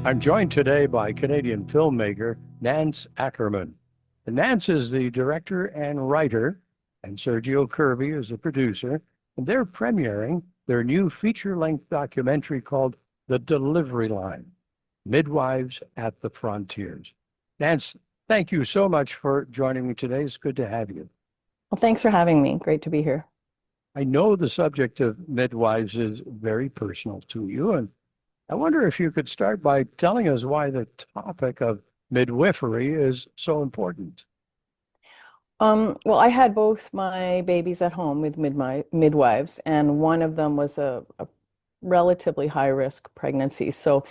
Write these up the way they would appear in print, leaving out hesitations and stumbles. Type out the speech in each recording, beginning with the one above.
I'm joined today by Canadian filmmaker Nance Ackerman. And Nance is the director and writer, and Sergio Kirby is the producer, and they're premiering their new feature-length documentary called The Delivery Line, Midwives at the Frontiers. Nance, thank you so much for joining me today. It's good to have you. Well, thanks for having me. Great to be here. I know the subject of midwives is very personal to you, and I wonder if you could start by telling us why the topic of midwifery is so important. Well, I had both my babies at home with midwives, and one of them was a relatively high risk pregnancy. So,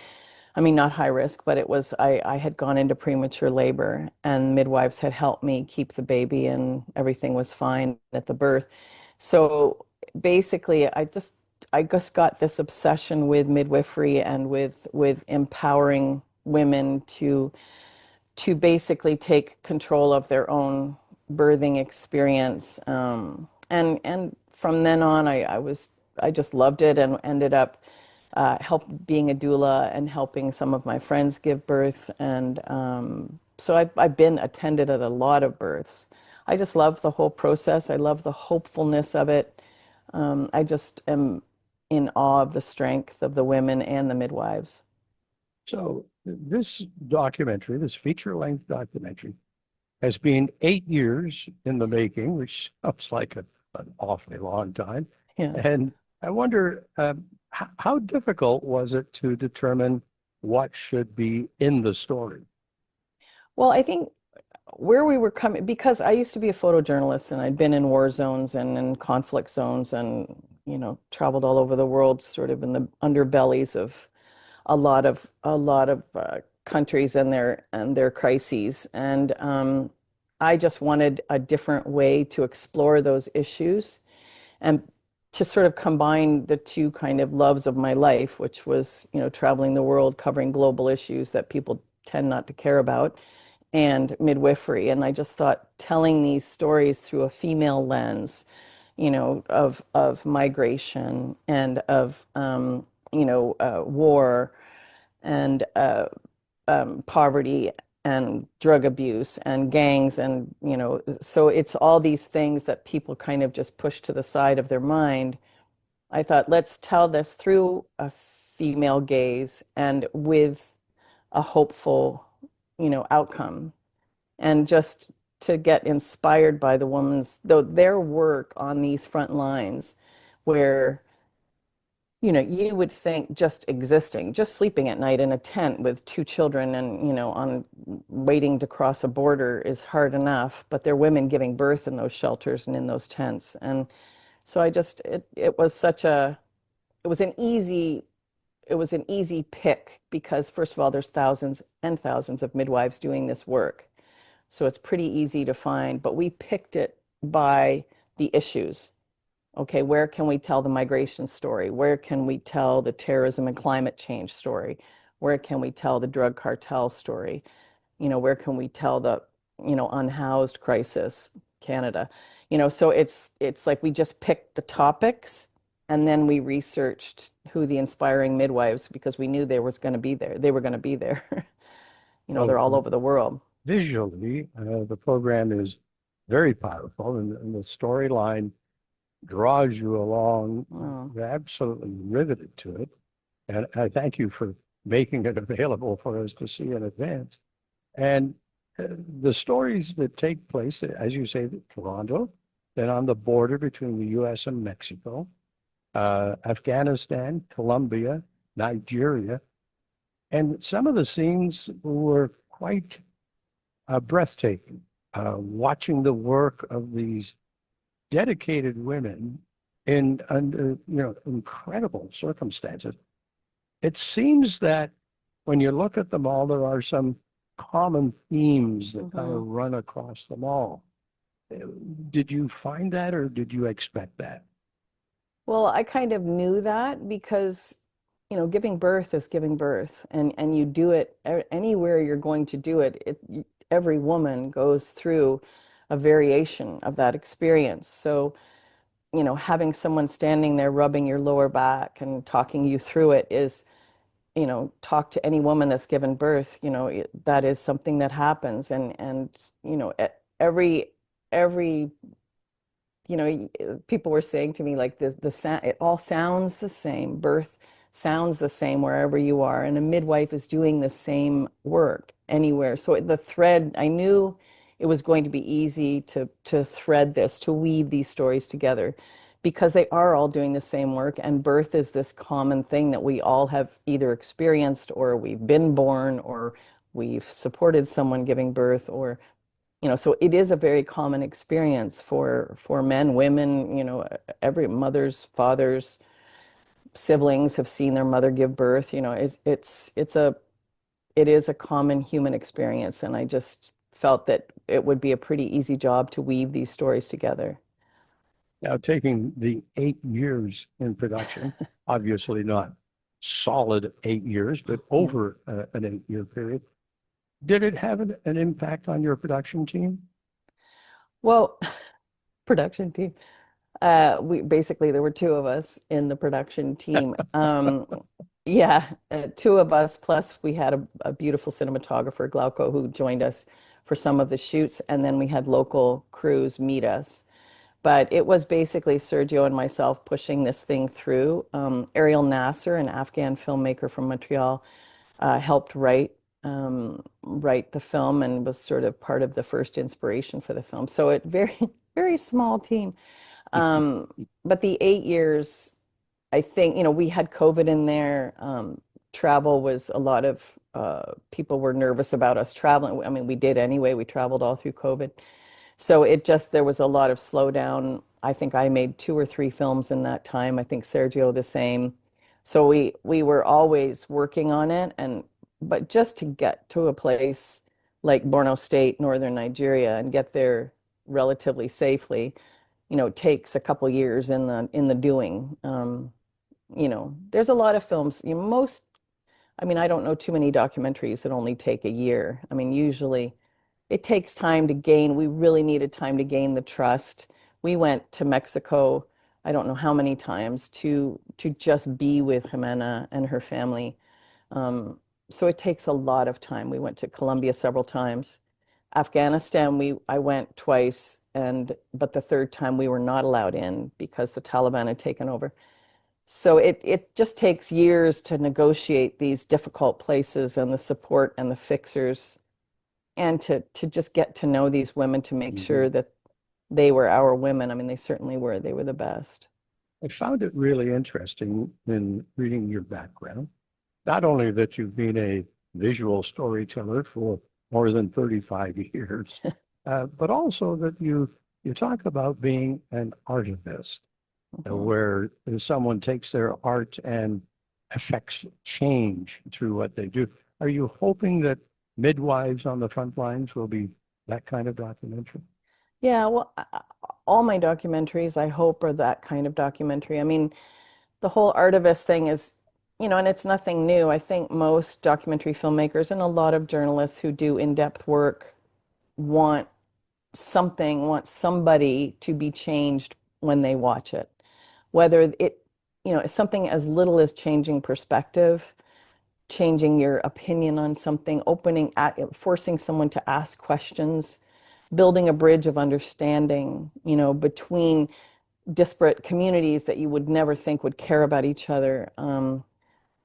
I mean, not high risk, but I had gone into premature labor, and midwives had helped me keep the baby, and everything was fine at the birth. So basically, I just got this obsession with midwifery and with empowering women to basically take control of their own birthing experience. And from then on, I just loved it and ended up being a doula and helping some of my friends give birth. And so I've been attended at a lot of births. I just love the whole process. I love the hopefulness of it. I just am in awe of the strength of the women and the midwives. So this documentary, this feature-length documentary, has been 8 years in the making, which sounds like an awfully long time. Yeah. And I wonder, how difficult was it to determine what should be in the story? Well, I think where we were coming, because I used to be a photojournalist and I'd been in war zones and in conflict zones and, traveled all over the world, sort of in the underbellies of a lot of countries and their crises. And I just wanted a different way to explore those issues and to sort of combine the two kind of loves of my life, which was, traveling the world, covering global issues that people tend not to care about, and midwifery. And I just thought telling these stories through a female lens, of migration and of war and poverty and drug abuse and gangs, and so it's all these things that people kind of just push to the side of their mind. I thought, let's tell this through a female gaze and with a hopeful outcome, and just to get inspired by the woman's, though, their work on these front lines, where you would think just existing, just sleeping at night in a tent with two children and, on waiting to cross a border is hard enough, but they're women giving birth in those shelters and in those tents. And so it was it was an easy, it was an easy pick because first of all, there's thousands and thousands of midwives doing this work. So it's pretty easy to find, but we picked it by the issues. Okay, where can we tell the migration story? Where can we tell the terrorism and climate change story? Where can we tell the drug cartel story? Where can we tell the, unhoused crisis, Canada? So it's like we just picked the topics and then we researched who the inspiring midwives, because we knew they was going to be there. They were going to be there. Well, They're all over the world. visually, the program is very powerful, and the storyline draws you along. Oh. You're absolutely riveted to it. And I thank you for making it available for us to see in advance. And the stories that take place, as you say, Toronto, then on the border between the US and Mexico, Afghanistan, Colombia, Nigeria, and some of the scenes were quite breathtaking. Watching the work of these dedicated women in under incredible circumstances. It seems that when you look at them all, there are some common themes that kind of Mhm. run across them all. Did you find that, or did you expect that? Well, I kind of knew that because, giving birth is giving birth, and you do it anywhere you're going to do it. Every woman goes through a variation of that experience. So, having someone standing there rubbing your lower back and talking you through it talk to any woman that's given birth, that is something that happens. Every people were saying to me like the sound, it all sounds the same. Birth sounds the same wherever you are, and a midwife is doing the same work anywhere. So the thread, I knew it was going to be easy to thread this, to weave these stories together, because they are all doing the same work, and birth is this common thing that we all have either experienced, or we've been born, or we've supported someone giving birth, or so it is a very common experience for men, women, every mothers, fathers, siblings have seen their mother give birth. It is a common human experience, and I just felt that it would be a pretty easy job to weave these stories together. Now, taking the 8 years in production, obviously not solid 8 years, but Yeah. over an 8 year period, did it have an impact on your production team? Well, production team. We basically there were two of us in the production team. Yeah, two of us plus we had a beautiful cinematographer, Glauco, who joined us for some of the shoots, and then we had local crews meet us. But it was basically Sergio and myself pushing this thing through. Ariel Nasser, an Afghan filmmaker from Montreal, helped write the film and was sort of part of the first inspiration for the film. So it very very small team. Um, but the 8 years, I think, we had COVID in there. Travel was a lot of people were nervous about us traveling. I mean, we did anyway. We traveled all through COVID. So there was a lot of slowdown. I think I made two or three films in that time. I think Sergio the same. So we were always working on it, but just to get to a place like Borno State, northern Nigeria, and get there relatively safely, takes a couple years in the doing. There's a lot of films. I mean, I don't know too many documentaries that only take a year. I mean, usually it takes time to gain. We really needed time to gain the trust. We went to Mexico, I don't know how many times, to just be with Jimena and her family. Um, so it takes a lot of time. We went to Colombia several times. Afghanistan, I went twice, but the third time we were not allowed in because the Taliban had taken over. So it just takes years to negotiate these difficult places and the support and the fixers, and to just get to know these women, to make Mhm. sure that they were our women. I mean, they certainly were. They were the best. I found it really interesting in reading your background, not only that you've been a visual storyteller for more than 35 years, but also that you talk about being an artivist, Mhm. where someone takes their art and affects change through what they do. Are you hoping that Midwives on the Front Lines will be that kind of documentary? Yeah, well, all my documentaries, I hope, are that kind of documentary. I mean, the whole artivist thing is, and it's nothing new. I think most documentary filmmakers and a lot of journalists who do in-depth work want want somebody to be changed when they watch it. Whether it's something as little as changing perspective, changing your opinion on something, forcing someone to ask questions, building a bridge of understanding, between disparate communities that you would never think would care about each other.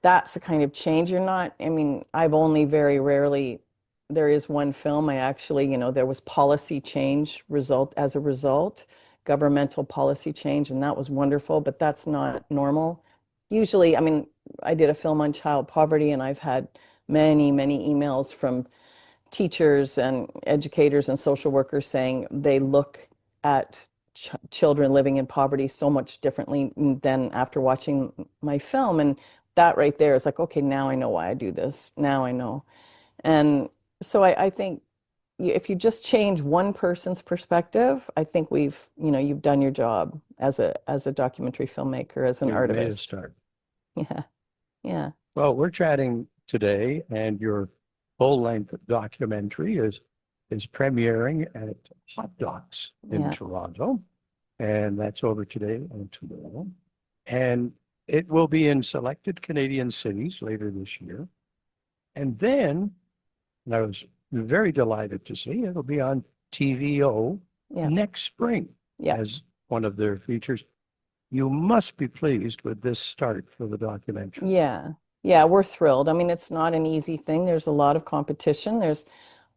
That's the kind of change. I mean, I've only very rarely, there is one film I actually, there was policy change as a result, governmental policy change, and that was wonderful, but that's not normal. Usually, I mean, I did a film on child poverty, and I've had many, many emails from teachers and educators and social workers saying they look at children living in poverty so much differently than after watching my film. And that right there is like, okay, now I know why I do this. Now I know. And so I think if you just change one person's perspective, I think you've done your job as a documentary filmaker, as an You've made a artivist. start. Yeah, yeah, Well, we're chatting today, and your full-length documentary is premiering at Hot Docs in yeah. Toronto, and that's over today and tomorrow. And It will be in selected Canadian cities later this year. And then, and I was very delighted to see it'll be on TVO Yeah. next spring Yeah. as one of their features. You must be pleased with this start for the documentary. Yeah. Yeah, we're thrilled. I mean, it's not an easy thing. There's a lot of competition. There's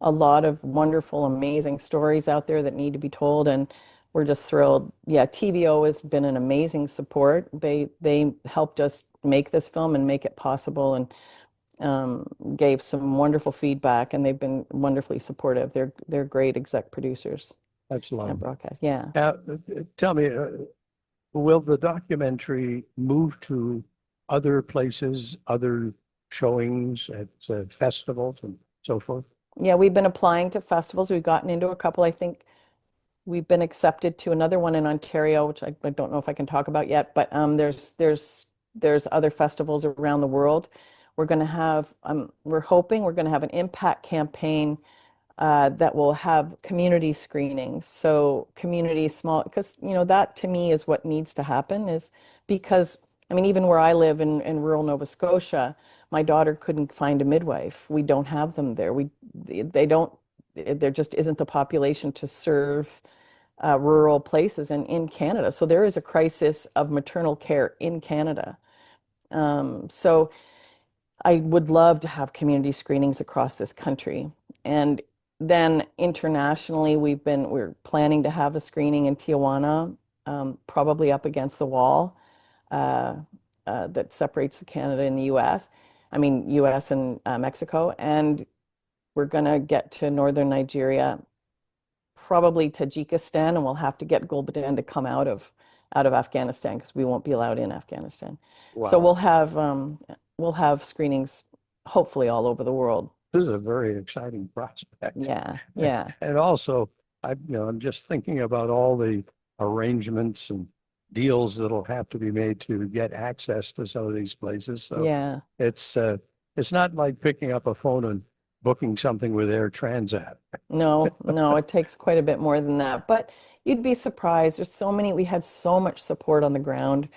a lot of wonderful, amazing stories out there that need to be told, and we're just thrilled. Yeah, TVO has been an amazing support. They helped us make this film and make it possible, and gave some wonderful feedback, and they've been wonderfully supportive. They're great exec producers That's at lovely. broadcast. Yeah. Tell me, will the documentary move to other places, other showings at festivals and so forth? Yeah, we've been applying to festivals. We've gotten into a couple. I think we've been accepted to another one in Ontario, which I don't know if I can talk about yet, but there's other festivals around the world. We're hoping we're going to have an impact campaign that will have community screenings. So community small, because that to me is what needs to happen is because I mean even where I live in rural Nova Scotia, my daughter couldn't find a midwife. We don't have them there. They don't there just isn't the population to serve rural places in Canada. So there is a crisis of maternal care in Canada. So I would love to have community screenings across this country. And then internationally, we're planning to have a screening in Tijuana, probably up against the wall uh, that separates the Canada and the US. I mean, US and Mexico. And we're going to get to northern Nigeria, probably Tajikistan, and we'll have to get Gulbadan to come out of Afghanistan because we won't be allowed in Afghanistan. So Wow. we'll have screenings hopefully all over the world. This is a very exciting prospect. Yeah, yeah, And also, I'm just thinking about all the arrangements and deals that'll have to be made to get access to some of these places. So yeah. it's uh, it's not like picking up a phone and booking something with Air Transat. No, no, it takes quite a bit more than that. But you'd be surprised. We had so much support on the ground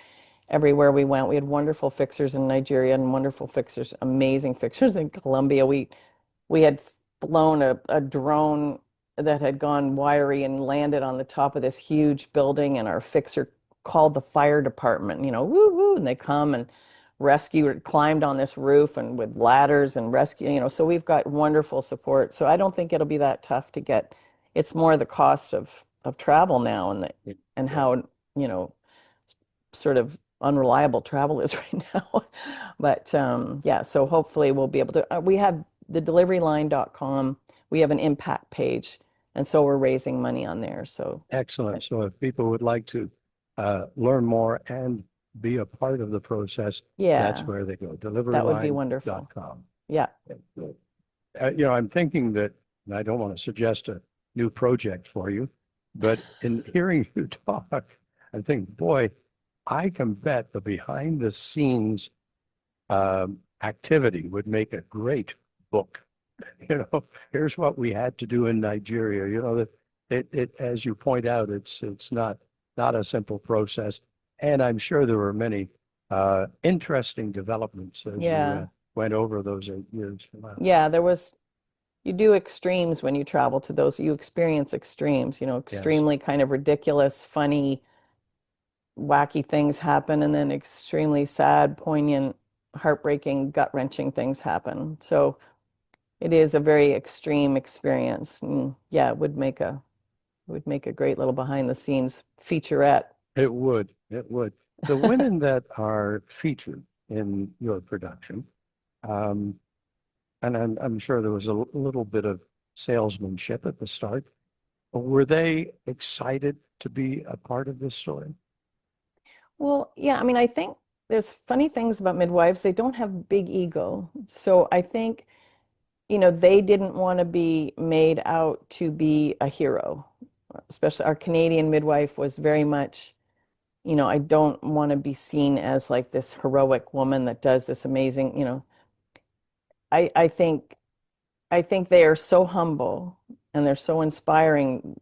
everywhere we went. We had wonderful fixers in Nigeria and wonderful fixers, amazing fixers in Colombia. We had flown a drone that had gone wiry and landed on the top of this huge building, and our fixer called the fire department, woo woo, and they come and rescued, climbed on this roof and with ladders and rescue, so we've got wonderful support. So I don't think it'll be that tough to get. It's more the cost of travel now and Yeah, how, you know, sort of unreliable travel is right now. But yeah, so hopefully we'll be able to. We have the deliveryline.com. We have an impact page, and so we're raising money on there. So excellent. So if people would like to learn more and be a part of the process, that's yeah, where they go, that would be wonderful. deliveryline.com. Yeah. I'm thinking that, and I don't want to suggest a new project for you, but in hearing you talk, I think, boy, I can bet the behind the scenes activity would make a great book. Here's what we had to do in Nigeria. That as you point out, it's not a simple process, and I'm sure there were many interesting developments as you Yeah. went over those 8 years. Wow. Yeah, you do extremes when you travel to those, you experience extremes, Yes, extremely kind of ridiculous, funny, wacky things happen, and then extremely sad, poignant, heartbreaking, gut-wrenching things happen. So it is a very extreme experience. And yeah, it would make a great little behind the scenes featurette. it would. It would. The women that are featured in your production, um, and I'm sure there was a little bit of salesmanship at the start. Were they excited to be a part of this story? Well, yeah, I mean, I think there's funny things about midwives. They don't have big ego. So I think, they didn't want to be made out to be a hero. Especially our Canadian midwife was very much, I don't want to be seen as like this heroic woman that does this amazing, I, I think I think they are so humble and they're so inspiring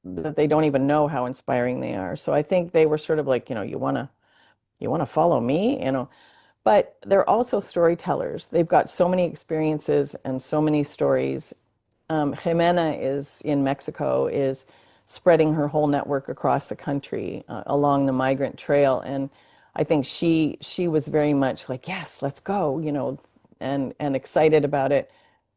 that they don't even know how inspiring they are. So I think they were sort of like, you want to you want to follow me, but they're also storytellers. They've got so many experiences and so many stories. Jimena is in Mexico, is spreading her whole network across the country along the migrant trail, and I think she was very much like, yes, let's go, and excited about it.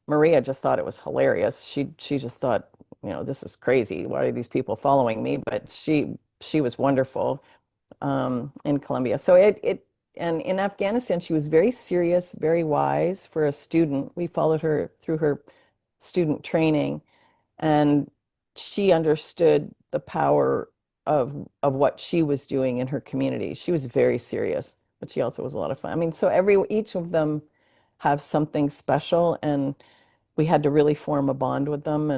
Maria just thought it was hilarious. She just thought, this is crazy. Why are these people following me? But she was wonderful in Colombia. So and in Afghanistan, she was very serious, very wise for a student. We followed her through her student training, and she understood the power of what she was doing in her community. She was very serious, but she also was a lot of fun. I mean, so each of them have something special, and we had to really form a bond with them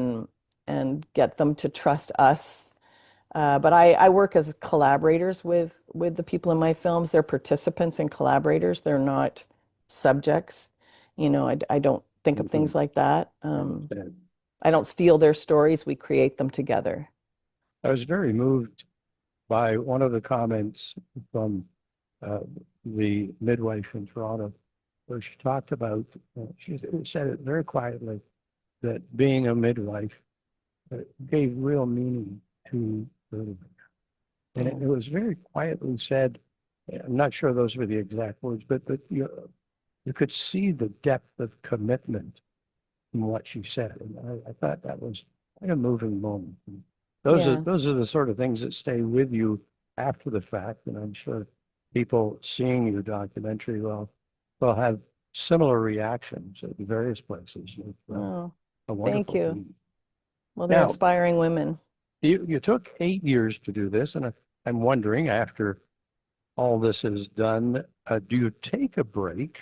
and get them to trust us. But I work as collaborators with the people in my films. They're participants and collaborators. They're not subjects. I don't think of things Mhm. like that. I understand. I don't steal their stories. We create them together. I was very moved by one of the comments from uh, the midwife in Toronto, where she talked about, she said it very quietly, that being a midwife gave real meaning to birth. And it Yeah. was very quietly said. I'm not sure those were the exact words, but you could see the depth of commitment in what she said. And I thought that was quite a moving moment. And Yeah. those are the sort of things that stay with you after the fact. And I'm sure people seeing your documentary will have similar reactions at various places. It's Oh, a thank wonderful you. thing. Well, they're Now, inspiring women. you took 8 years to do this, and I'm wondering, after all this is done, do you take a break?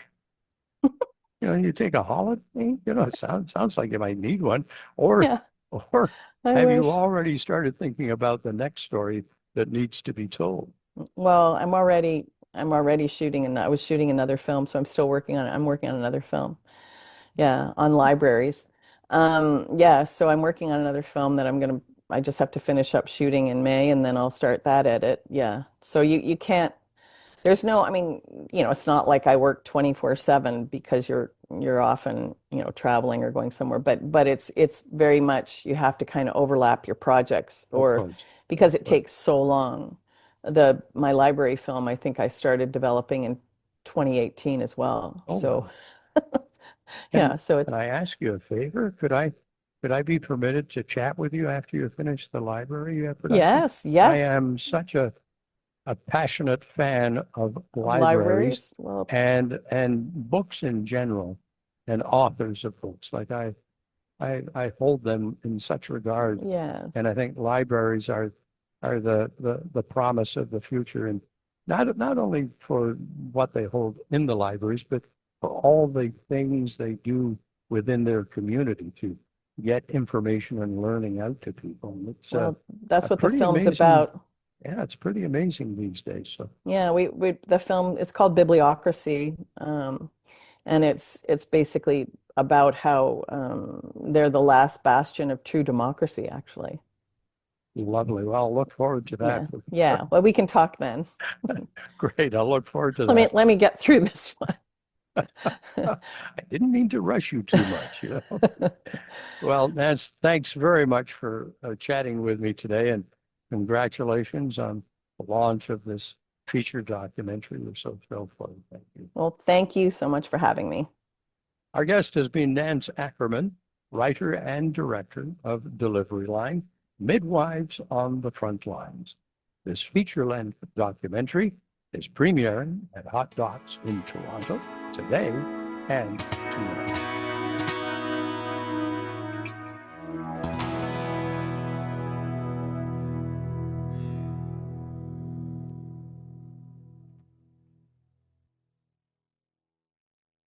You take a holiday, it sounds like you might need one, or Yeah, or I have you wish. already started thinking about the next story that needs to be told? Well, I'm already shooting, and I was shooting another film, so I'm still working on it. I'm working on another film. Yeah, on libraries. Yeah, so I'm working on another film that I just have to finish up shooting in May, and then I'll start that edit. Yeah. So you can't, there's no, I mean, it's not like I work 24/7 because you're often, traveling or going somewhere, but it's very much you have to kind of overlap your projects, Of or course, because of it course. takes so long. My library film, I think I started developing in 2018 as well. Oh, So wow. yeah, so Can it's I ask you a favor? Could I be permitted to chat with you after you finish the library production? yes, I yes, am such a passionate fan of of libraries libraries. Well, and books in general and authors of books. Like I hold them in such regard, and yes. I think libraries are the promise of the future, and not only for what they hold in the libraries, but for all the things they do within their community to get information and learning out to people. And it's Well, a that's what the pretty film's amazing. about. Yeah, it's pretty amazing these days. So, Yeah, we the film, it's called Bibliocracy, and it's basically about how they're the last bastion of true democracy, actually. lovely. Well, I'll look forward to that. Yeah, yeah. Well, we can talk then. Great. I'll look forward to Let me that. let me get through this one. I didn't mean to rush you too much. Well, Nance, thanks very much for chatting with me today, and congratulations on the launch of this feature documentary. We're so thrilled for you. Thank you. Well, thank you so much for having me. Our guest has been Nance Ackerman, writer and director of Delivery Line, Midwives on the Frontlines. This feature-length documentary is premiering at Hot Docs in Toronto today and tomorrow.